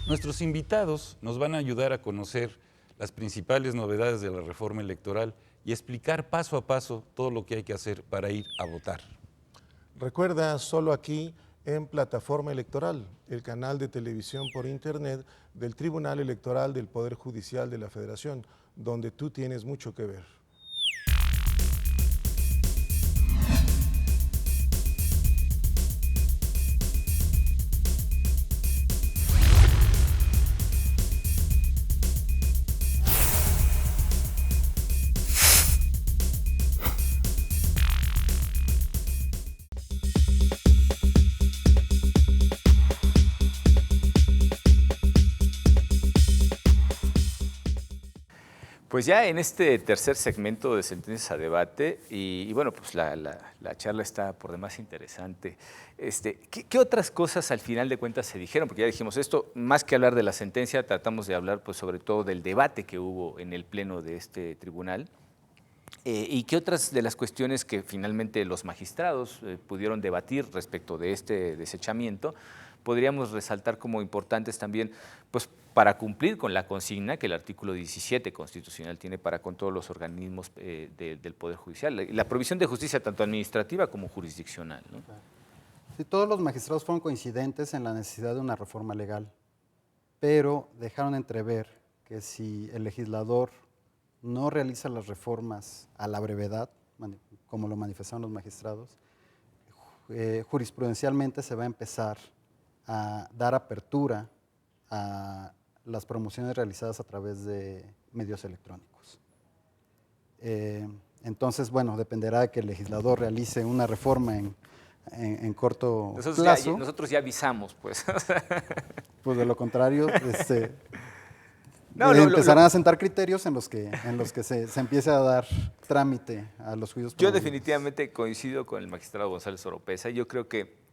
Nuestros invitados nos van a ayudar a conocer las principales novedades de la reforma electoral y explicar paso a paso todo lo que hay que hacer para ir a votar. Recuerda, solo aquí en Plataforma Electoral, el canal de televisión por internet del Tribunal Electoral del Poder Judicial de la Federación, donde tú tienes mucho que ver. Pues ya en este tercer segmento de Sentencias a Debate, y bueno, pues la charla está por demás interesante. ¿Qué otras cosas al final de cuentas se dijeron? Porque ya dijimos esto, más que hablar de la sentencia, tratamos de hablar pues sobre todo del debate que hubo en el pleno de este tribunal. ¿Y qué otras de las cuestiones que finalmente los magistrados pudieron debatir respecto de este desechamiento podríamos resaltar como importantes también, pues para cumplir con la consigna que el artículo 17 constitucional tiene para con todos los organismos del Poder Judicial, la provisión de justicia tanto administrativa como jurisdiccional, ¿no? Sí, todos los magistrados fueron coincidentes en la necesidad de una reforma legal, pero dejaron entrever que si el legislador no realiza las reformas a la brevedad, como lo manifestaron los magistrados, jurisprudencialmente se va a empezar a dar apertura a las promociones realizadas a través de medios electrónicos. Entonces, bueno, dependerá de que el legislador realice una reforma en corto plazo. Nosotros ya avisamos, pues. Pues de lo contrario, empezarán a sentar criterios en los que se empiece a dar trámite a los juicios. Yo definitivamente coincido con el magistrado González Oropesa. Yo creo que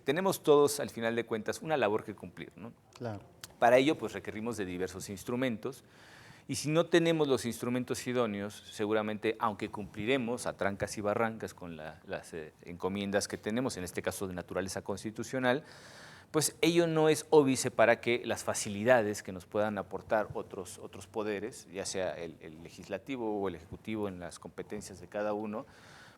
tenemos todos, al final de cuentas, una labor que cumplir, ¿no? Claro. Para ello, pues requerimos de diversos instrumentos. Y si no tenemos los instrumentos idóneos, seguramente, aunque cumpliremos a trancas y barrancas con las encomiendas que tenemos, en este caso de naturaleza constitucional, pues ello no es óbice para que las facilidades que nos puedan aportar otros poderes, ya sea el legislativo o el ejecutivo en las competencias de cada uno,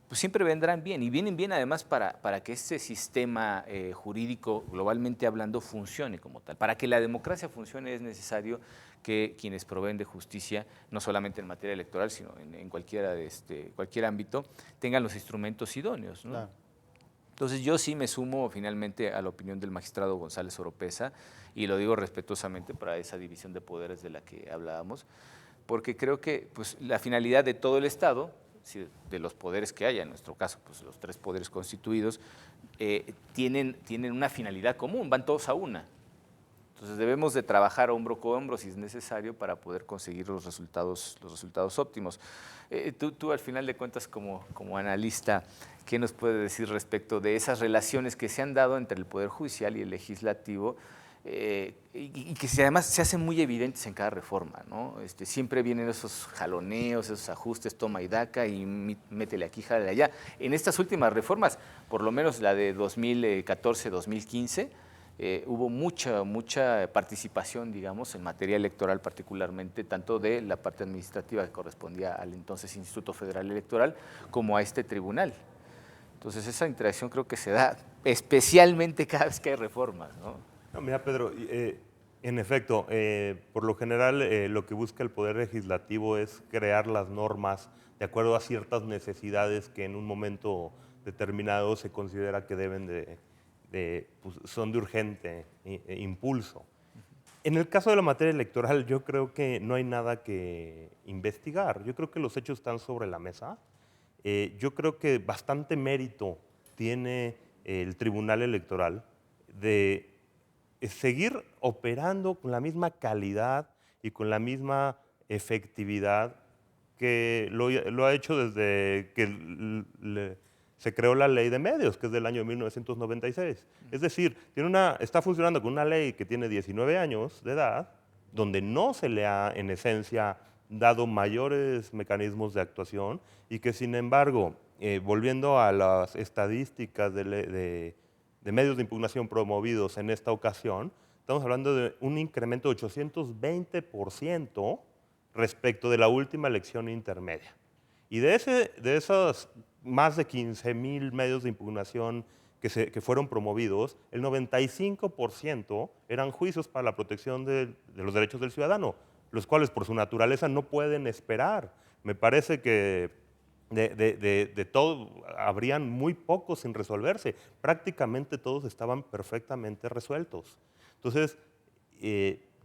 pues siempre vendrán bien, y vienen bien además para que este sistema jurídico, globalmente hablando, funcione como tal. Para que la democracia funcione es necesario que quienes proveen de justicia, no solamente en materia electoral, sino en cualquier ámbito, tengan los instrumentos idóneos, ¿no? Claro. Entonces yo sí me sumo finalmente a la opinión del magistrado González Oropesa, y lo digo respetuosamente para esa división de poderes de la que hablábamos, porque creo que pues, la finalidad de todo el Estado, de los poderes que haya, en nuestro caso pues, los 3 poderes constituidos, tienen una finalidad común, van todos a una. Entonces debemos de trabajar hombro con hombro si es necesario para poder conseguir los resultados óptimos. Tú al final de cuentas como analista, ¿qué nos puedes decir respecto de esas relaciones que se han dado entre el Poder Judicial y el Legislativo y que además se hacen muy evidentes en cada reforma, ¿no? Siempre vienen esos jaloneos, esos ajustes, toma y daca y métele aquí, jálale allá. En estas últimas reformas, por lo menos la de 2014-2015, hubo mucha participación, digamos, en materia electoral particularmente, tanto de la parte administrativa que correspondía al entonces Instituto Federal Electoral, como a este tribunal. Entonces esa interacción creo que se da especialmente cada vez que hay reformas, ¿no? No, mira, Pedro, en efecto, por lo general lo que busca el Poder Legislativo es crear las normas de acuerdo a ciertas necesidades que en un momento determinado se considera que deben pues, son de urgente impulso. En el caso de la materia electoral, yo creo que no hay nada que investigar. Yo creo que los hechos están sobre la mesa. Yo creo que bastante mérito tiene el Tribunal Electoral de seguir operando con la misma calidad y con la misma efectividad que lo ha hecho desde que se creó la Ley de Medios, que es del año 1996. Es decir, está funcionando con una ley que tiene 19 años de edad, donde no se le ha, en esencia, dado mayores mecanismos de actuación y que, sin embargo, volviendo a las estadísticas de medios de impugnación promovidos en esta ocasión, estamos hablando de un incremento de 820% respecto de la última elección intermedia. Y de esos más de 15,000 medios de impugnación que fueron promovidos, el 95% eran juicios para la protección de los derechos del ciudadano, los cuales por su naturaleza no pueden esperar. Me parece que de todo habrían muy pocos sin resolverse. Prácticamente todos estaban perfectamente resueltos. Entonces,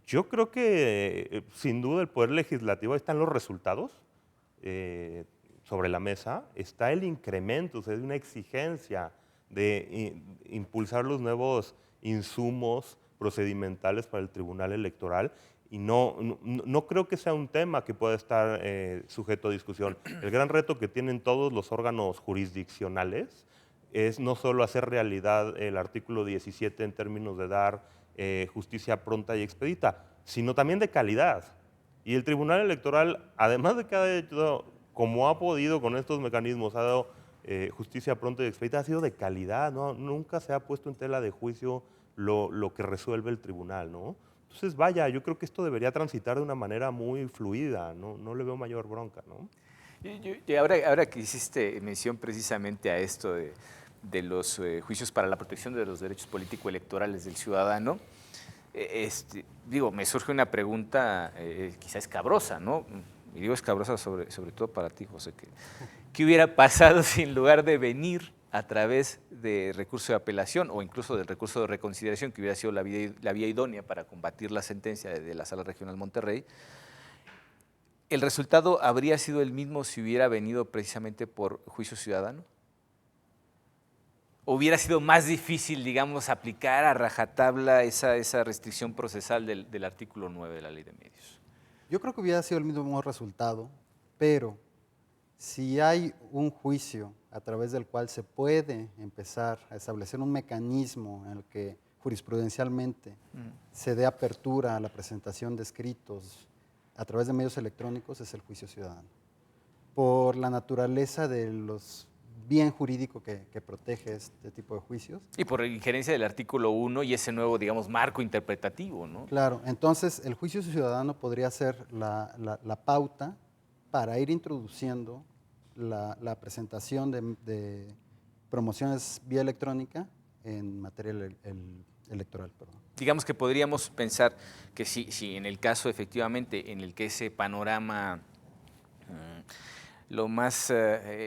yo creo que sin duda el Poder Legislativo, ahí están los resultados sobre la mesa, está el incremento, o sea, es una exigencia de impulsar los nuevos insumos procedimentales para el Tribunal Electoral. Y no creo que sea un tema que pueda estar sujeto a discusión. El gran reto que tienen todos los órganos jurisdiccionales es no solo hacer realidad el artículo 17 en términos de dar justicia pronta y expedita, sino también de calidad. Y el Tribunal Electoral, además de que ha hecho, como ha podido con estos mecanismos, ha dado justicia pronta y expedita, ha sido de calidad, ¿no? Nunca se ha puesto en tela de juicio lo que resuelve el tribunal, ¿no? Entonces, vaya, yo creo que esto debería transitar de una manera muy fluida, no le veo mayor bronca, ¿no? Y ahora que hiciste mención precisamente a esto de los juicios para la protección de los derechos político-electorales del ciudadano, me surge una pregunta quizá escabrosa, ¿no? Y digo escabrosa sobre todo para ti, José, ¿qué hubiera pasado si en lugar de venir a través de recurso de apelación o incluso del recurso de reconsideración, que hubiera sido la vía idónea para combatir la sentencia de la Sala Regional Monterrey, el resultado habría sido el mismo si hubiera venido precisamente por juicio ciudadano? ¿O hubiera sido más difícil, digamos, aplicar a rajatabla esa restricción procesal del artículo 9 de la Ley de Medios? Yo creo que hubiera sido el mismo resultado, pero si hay un juicio a través del cual se puede empezar a establecer un mecanismo en el que jurisprudencialmente se dé apertura a la presentación de escritos a través de medios electrónicos es el juicio ciudadano. Por la naturaleza de los bien jurídico que protege este tipo de juicios. Y por injerencia del artículo 1 y ese nuevo, digamos, marco interpretativo, ¿no? Claro, entonces el juicio ciudadano podría ser la pauta para ir introduciendo la presentación de promociones vía electrónica en materia electoral. Perdón. Digamos que podríamos pensar que si en el caso efectivamente en el que ese panorama lo más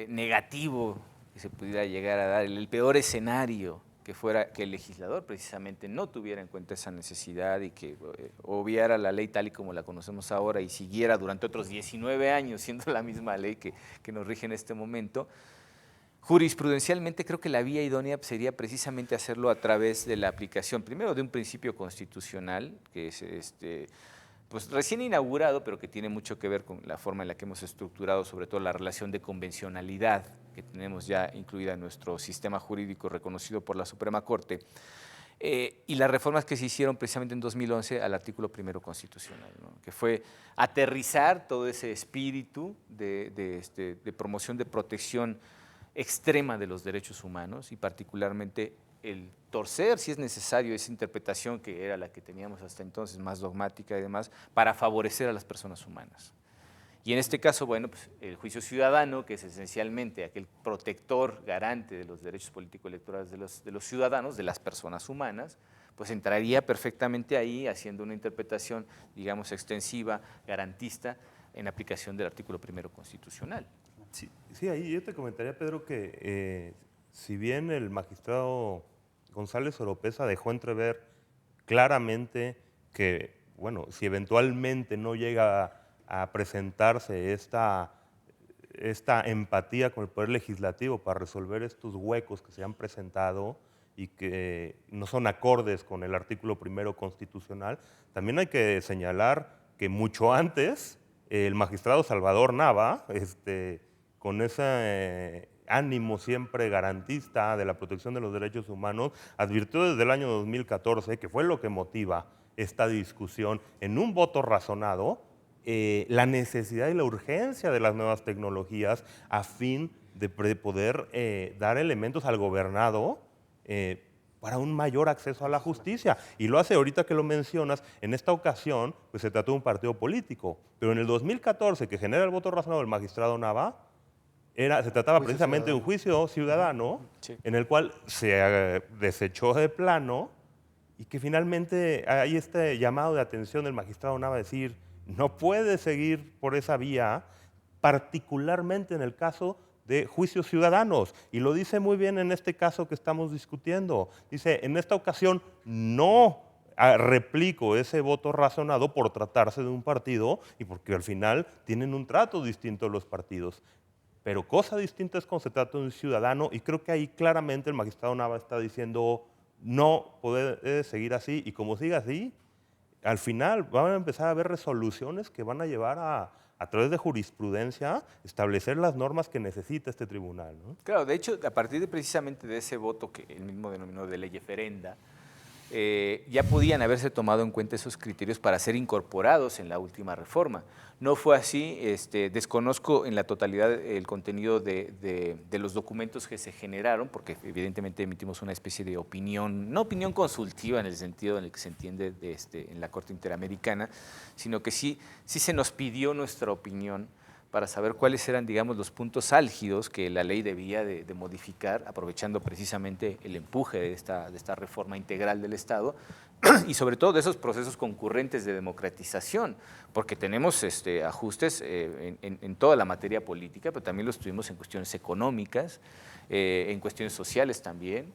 negativo que se pudiera llegar a dar, el peor escenario que fuera que el legislador precisamente no tuviera en cuenta esa necesidad y que obviara la ley tal y como la conocemos ahora y siguiera durante otros 19 años siendo la misma ley que nos rige en este momento. Jurisprudencialmente creo que la vía idónea sería precisamente hacerlo a través de la aplicación, primero de un principio constitucional, que es pues recién inaugurado, pero que tiene mucho que ver con la forma en la que hemos estructurado sobre todo la relación de convencionalidad que tenemos ya incluida en nuestro sistema jurídico reconocido por la Suprema Corte, y las reformas que se hicieron precisamente en 2011 al artículo primero constitucional, ¿no? Que fue aterrizar todo ese espíritu de promoción de protección extrema de los derechos humanos y particularmente el torcer, si es necesario, esa interpretación que era la que teníamos hasta entonces, más dogmática y demás, para favorecer a las personas humanas. Y en este caso, bueno, pues el juicio ciudadano, que es esencialmente aquel protector, garante de los derechos político-electorales de los ciudadanos, de las personas humanas, pues entraría perfectamente ahí haciendo una interpretación, digamos, extensiva, garantista, en aplicación del artículo primero constitucional. Sí, ahí yo te comentaría, Pedro, que si bien el magistrado González Oropeza dejó entrever claramente que, bueno, si eventualmente no llega a presentarse esta empatía con el Poder Legislativo para resolver estos huecos que se han presentado y que no son acordes con el artículo primero constitucional, también hay que señalar que mucho antes el magistrado Salvador Nava, con ese ánimo siempre garantista de la protección de los derechos humanos, advirtió desde el año 2014, que fue lo que motiva esta discusión, en un voto razonado, la necesidad y la urgencia de las nuevas tecnologías a fin de poder dar elementos al gobernado para un mayor acceso a la justicia. Y lo hace ahorita que lo mencionas, en esta ocasión pues se trató de un partido político, pero en el 2014, que genera el voto razonado del magistrado Nava, se trataba precisamente de un juicio ciudadano, sí, en el cual se desechó de plano y que finalmente hay este llamado de atención del magistrado Nava a decir, no puede seguir por esa vía, particularmente en el caso de juicios ciudadanos. Y lo dice muy bien en este caso que estamos discutiendo. Dice, en esta ocasión no replico ese voto razonado por tratarse de un partido y porque al final tienen un trato distinto los partidos. Pero cosa distinta es cuando se trata de un ciudadano y creo que ahí claramente el magistrado Nava está diciendo no puede seguir así y como siga así, al final van a empezar a haber resoluciones que van a llevar a través de jurisprudencia, establecer las normas que necesita este tribunal, ¿no? Claro, de hecho, a partir precisamente de ese voto que él mismo denominó de ley eferenda, ya podían haberse tomado en cuenta esos criterios para ser incorporados en la última reforma. No fue así, desconozco en la totalidad el contenido de los documentos que se generaron, porque evidentemente emitimos una especie de opinión, no opinión consultiva en el sentido en el que se entiende en la Corte Interamericana, sino que sí se nos pidió nuestra opinión para saber cuáles eran, digamos, los puntos álgidos que la ley debía de modificar, aprovechando precisamente el empuje de esta reforma integral del Estado y sobre todo de esos procesos concurrentes de democratización, porque tenemos ajustes en toda la materia política, pero también los tuvimos en cuestiones económicas, en cuestiones sociales también,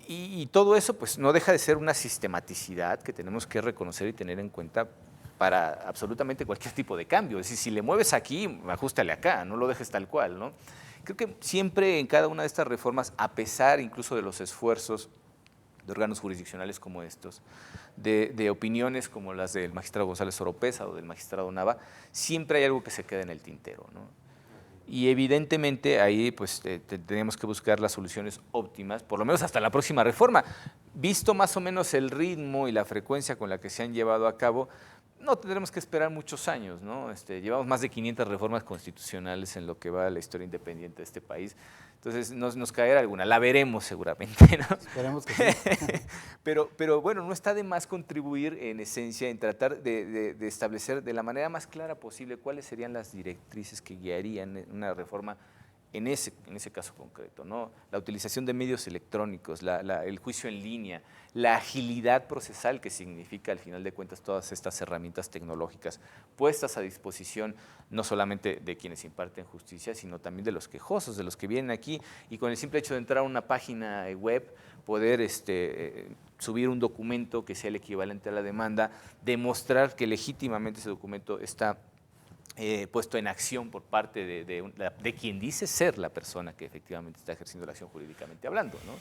y todo eso pues no deja de ser una sistematicidad que tenemos que reconocer y tener en cuenta para absolutamente cualquier tipo de cambio. Es decir, si le mueves aquí, ajústale acá, no lo dejes tal cual, ¿no? Creo que siempre en cada una de estas reformas, a pesar incluso de los esfuerzos de órganos jurisdiccionales como estos, de opiniones como las del magistrado González Oropeza o del magistrado Nava, siempre hay algo que se queda en el tintero, ¿no? Y evidentemente ahí pues tenemos que buscar las soluciones óptimas, por lo menos hasta la próxima reforma. Visto más o menos el ritmo y la frecuencia con la que se han llevado a cabo, no tendremos que esperar muchos años, ¿no? Llevamos más de 500 reformas constitucionales en lo que va a la historia independiente de este país. Entonces nos caerá alguna, la veremos seguramente, ¿no? Esperemos que sí. Pero bueno, no está de más contribuir en esencia en tratar de establecer de la manera más clara posible cuáles serían las directrices que guiarían una reforma en ese caso concreto, ¿no? La utilización de medios electrónicos, el juicio en línea, la agilidad procesal que significa al final de cuentas todas estas herramientas tecnológicas puestas a disposición no solamente de quienes imparten justicia, sino también de los quejosos, de los que vienen aquí y con el simple hecho de entrar a una página web, poder subir un documento que sea el equivalente a la demanda, demostrar que legítimamente ese documento está puesto en acción por parte de quien dice ser la persona que efectivamente está ejerciendo la acción jurídicamente hablando, ¿no?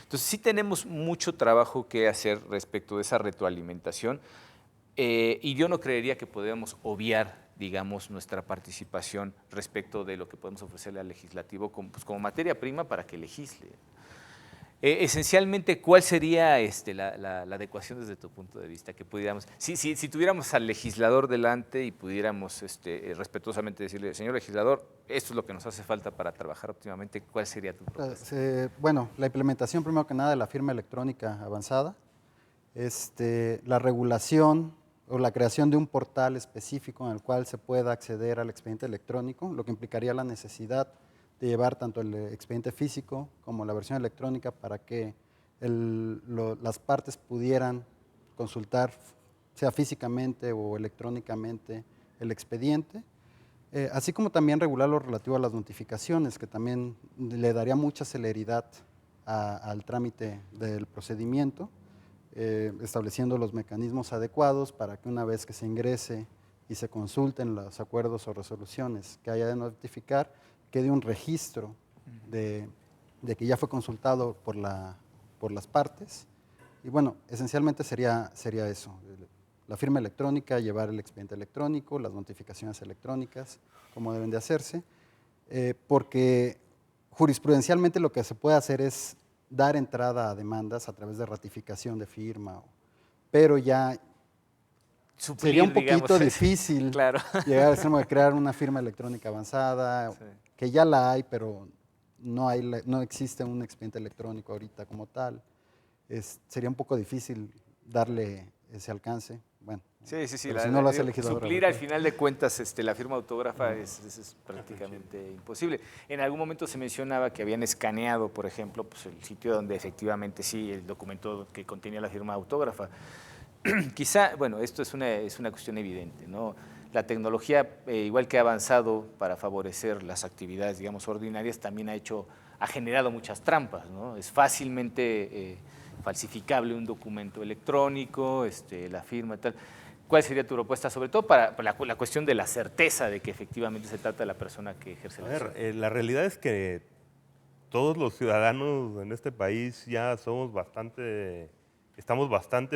Entonces sí tenemos mucho trabajo que hacer respecto de esa retroalimentación y yo no creería que podamos obviar, digamos, nuestra participación respecto de lo que podemos ofrecerle al legislativo como materia prima para que legisle. Esencialmente, ¿cuál sería la adecuación desde tu punto de vista? Que pudiéramos, si tuviéramos al legislador delante y pudiéramos respetuosamente decirle, señor legislador, esto es lo que nos hace falta para trabajar óptimamente, ¿cuál sería tu propuesta? Bueno, la implementación primero que nada de la firma electrónica avanzada, la regulación o la creación de un portal específico en el cual se pueda acceder al expediente electrónico, lo que implicaría la necesidad de llevar tanto el expediente físico como la versión electrónica para que las partes pudieran consultar, sea físicamente o electrónicamente, el expediente, así como también regular lo relativo a las notificaciones, que también le daría mucha celeridad al trámite del procedimiento, estableciendo los mecanismos adecuados para que una vez que se ingrese y se consulten los acuerdos o resoluciones que haya de notificar, quede un registro de que ya fue consultado por las partes. Y bueno, esencialmente sería eso, la firma electrónica, llevar el expediente electrónico, las notificaciones electrónicas, como deben de hacerse, porque jurisprudencialmente lo que se puede hacer es dar entrada a demandas a través de ratificación de firma, pero ya Suplir, sería un poquito digamos, difícil claro. llegar a extremo de crear una firma electrónica avanzada, Sí. que ya la hay, pero no existe un expediente electrónico ahorita como tal. Sería un poco difícil darle ese alcance. Bueno, Sí, pero si no lo hace el legislador. suplir al final de cuentas la firma autógrafa es prácticamente imposible. En algún momento se mencionaba que habían escaneado, por ejemplo, pues el sitio donde efectivamente sí, el documento que contenía la firma autógrafa. Quizá, bueno, esto es una cuestión evidente, ¿no? La tecnología, igual que ha avanzado para favorecer las actividades, digamos, ordinarias, también ha generado muchas trampas, ¿no? Es fácilmente falsificable un documento electrónico, la firma y tal. ¿Cuál sería tu propuesta, sobre todo para la cuestión de la certeza de que efectivamente se trata de la persona que ejerce la acción? La realidad es que todos los ciudadanos en este país ya estamos bastante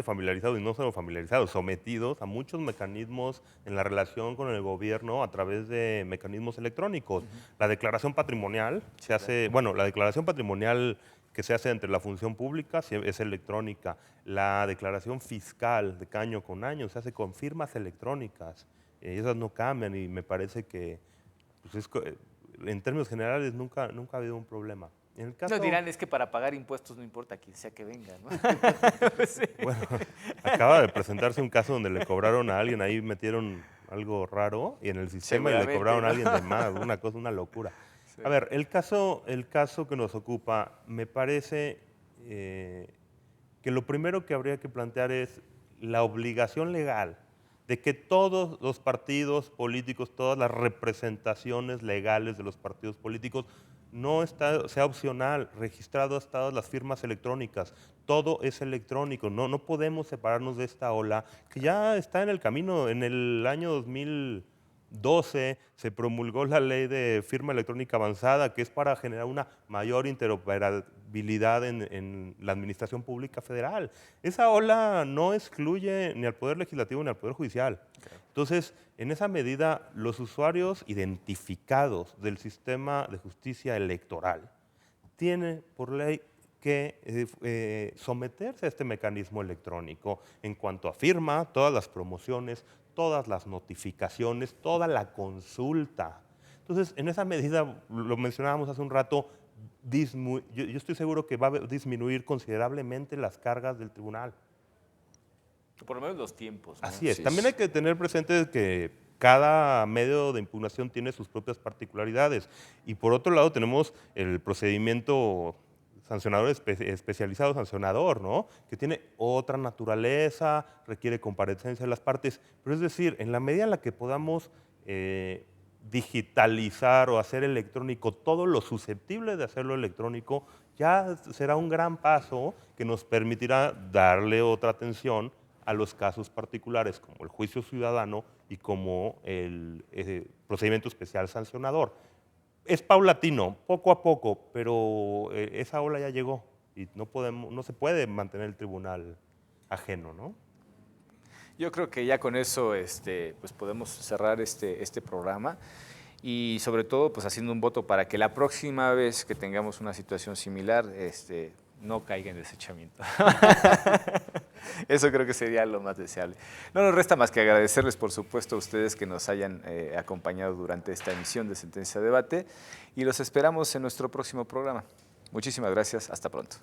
familiarizados, y no solo familiarizados, sometidos a muchos mecanismos en la relación con el gobierno a través de mecanismos electrónicos. La declaración patrimonial la declaración patrimonial que se hace entre la función pública es electrónica. La declaración fiscal de año con año se hace con firmas electrónicas. Esas no cambian y me parece que pues, en términos generales nunca ha habido un problema. En el caso, Nos dirán, es que para pagar impuestos no importa quién sea que venga, ¿no? Sí. Bueno, acaba de presentarse un caso donde le cobraron a alguien, ahí metieron algo raro y en el sistema y le cobraron a alguien de más, una locura. Sí. A ver, el caso que nos ocupa, me parece que lo primero que habría que plantear es la obligación legal de que todos los partidos políticos, todas las representaciones legales de los partidos políticos, sea opcional, registrado todas las firmas electrónicas, todo es electrónico, no podemos separarnos de esta ola que ya está en el camino. En el año 2012 se promulgó la ley de firma electrónica avanzada, que es para generar una mayor interoperabilidad en la administración pública federal. Esa ola no excluye ni al Poder Legislativo ni al Poder Judicial. Entonces, en esa medida, los usuarios identificados del sistema de justicia electoral tienen por ley que someterse a este mecanismo electrónico en cuanto a firma, todas las promociones, todas las notificaciones, toda la consulta. Entonces, en esa medida, lo mencionábamos hace un rato, yo estoy seguro que va a disminuir considerablemente las cargas del tribunal. Por lo menos los tiempos, ¿no? Así es. Sí, También hay que tener presente que cada medio de impugnación tiene sus propias particularidades. Y por otro lado tenemos el procedimiento sancionador especializado sancionador, ¿no? Que tiene otra naturaleza, requiere comparecencia de las partes. Pero es decir, en la medida en la que podamos digitalizar o hacer electrónico todo lo susceptible de hacerlo electrónico, ya será un gran paso que nos permitirá darle otra atención a los casos particulares como el juicio ciudadano y como el procedimiento especial sancionador. Es paulatino, poco a poco, pero esa ola ya llegó y no se puede mantener el tribunal ajeno, ¿no? Yo creo que ya con eso pues podemos cerrar este programa y sobre todo pues haciendo un voto para que la próxima vez que tengamos una situación similar no caiga en desechamiento. Eso creo que sería lo más deseable. No nos resta más que agradecerles, por supuesto, a ustedes que nos hayan acompañado durante esta emisión de Sentencia a Debate y los esperamos en nuestro próximo programa. Muchísimas gracias. Hasta pronto.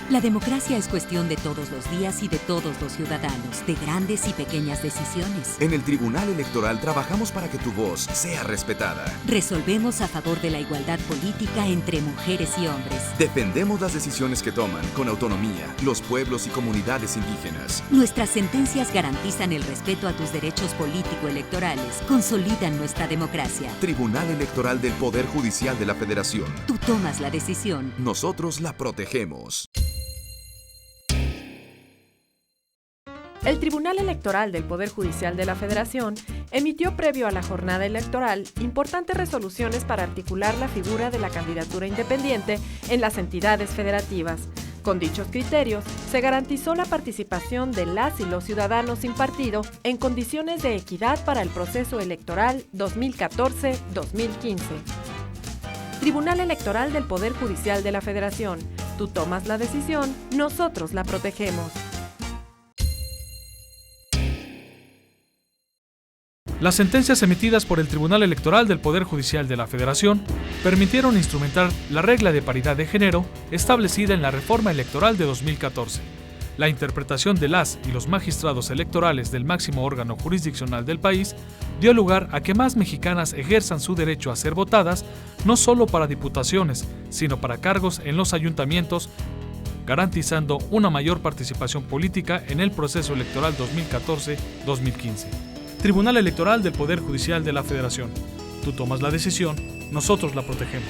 La democracia es cuestión de todos los días y de todos los ciudadanos, de grandes y pequeñas decisiones. En el Tribunal Electoral trabajamos para que tu voz sea respetada. Resolvemos a favor de la igualdad política entre mujeres y hombres. Defendemos las decisiones que toman con autonomía los pueblos y comunidades indígenas. Nuestras sentencias garantizan el respeto a tus derechos político-electorales, consolidan nuestra democracia. Tribunal Electoral del Poder Judicial de la Federación. Tú tomas la decisión. Nosotros la protegemos. El Tribunal Electoral del Poder Judicial de la Federación emitió previo a la jornada electoral importantes resoluciones para articular la figura de la candidatura independiente en las entidades federativas. Con dichos criterios, se garantizó la participación de las y los ciudadanos sin partido en condiciones de equidad para el proceso electoral 2014-2015. Tribunal Electoral del Poder Judicial de la Federación. Tú tomas la decisión, nosotros la protegemos. Las sentencias emitidas por el Tribunal Electoral del Poder Judicial de la Federación permitieron instrumentar la regla de paridad de género establecida en la reforma electoral de 2014. La interpretación de las y los magistrados electorales del máximo órgano jurisdiccional del país dio lugar a que más mexicanas ejerzan su derecho a ser votadas, no solo para diputaciones, sino para cargos en los ayuntamientos, garantizando una mayor participación política en el proceso electoral 2014-2015. Tribunal Electoral del Poder Judicial de la Federación. Tú tomas la decisión, nosotros la protegemos.